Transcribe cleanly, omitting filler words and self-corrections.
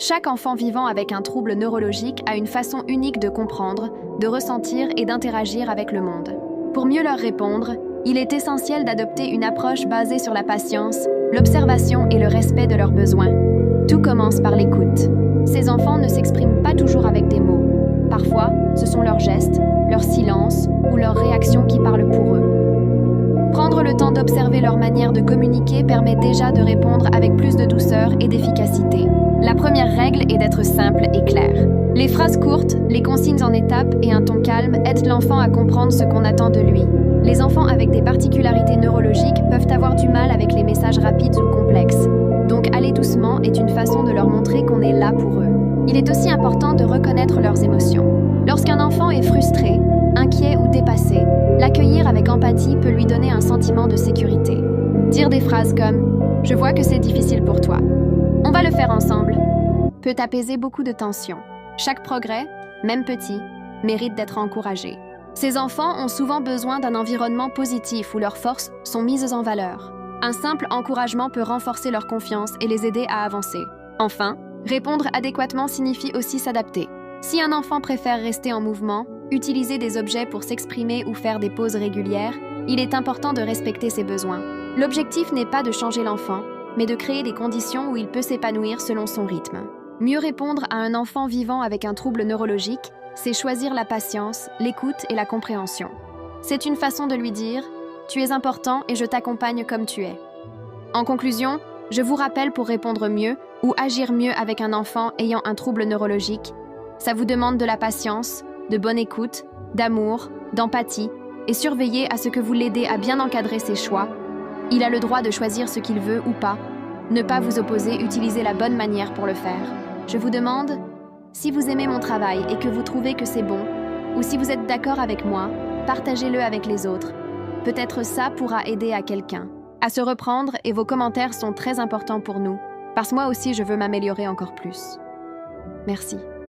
Chaque enfant vivant avec un trouble neurologique a une façon unique de comprendre, de ressentir et d'interagir avec le monde. Pour mieux leur répondre, il est essentiel d'adopter une approche basée sur la patience, l'observation et le respect de leurs besoins. Tout commence par l'écoute. Ces enfants ne s'expriment pas toujours avec des mots. Parfois, ce sont leurs gestes, leurs silences ou leurs réactions qui parlent pour eux. Prendre le temps d'observer leur manière de communiquer permet déjà de répondre avec plus de douceur et d'efficacité. La première règle est d'être simple et claire. Les phrases courtes, les consignes en étapes et un ton calme aident l'enfant à comprendre ce qu'on attend de lui. Les enfants avec des particularités neurologiques peuvent avoir du mal avec les messages rapides ou complexes. Donc aller doucement est une façon de leur montrer qu'on est là pour eux. Il est aussi important de reconnaître leurs émotions. Lorsqu'un enfant est frustré, inquiet ou dépassé, l'accueillir avec empathie peut lui donner un sentiment de sécurité. Dire des phrases comme « Je vois que c'est difficile pour toi. On va le faire ensemble » peut apaiser beaucoup de tensions. Chaque progrès, même petit, mérite d'être encouragé. Ces enfants ont souvent besoin d'un environnement positif où leurs forces sont mises en valeur. Un simple encouragement peut renforcer leur confiance et les aider à avancer. Enfin, répondre adéquatement signifie aussi s'adapter. Si un enfant préfère rester en mouvement, utiliser des objets pour s'exprimer ou faire des pauses régulières, il est important de respecter ses besoins. L'objectif n'est pas de changer l'enfant, mais de créer des conditions où il peut s'épanouir selon son rythme. Mieux répondre à un enfant vivant avec un trouble neurologique, c'est choisir la patience, l'écoute et la compréhension. C'est une façon de lui dire « Tu es important et je t'accompagne comme tu es ». En conclusion, je vous rappelle pour répondre mieux ou agir mieux avec un enfant ayant un trouble neurologique, ça vous demande de la patience, de bonne écoute, d'amour, d'empathie et surveiller à ce que vous l'aidez à bien encadrer ses choix. Il a le droit de choisir ce qu'il veut ou pas. Ne pas vous opposer, utilisez la bonne manière pour le faire. Je vous demande, si vous aimez mon travail et que vous trouvez que c'est bon, ou si vous êtes d'accord avec moi, partagez-le avec les autres. Peut-être ça pourra aider à quelqu'un à se reprendre et vos commentaires sont très importants pour nous, parce que moi aussi je veux m'améliorer encore plus. Merci.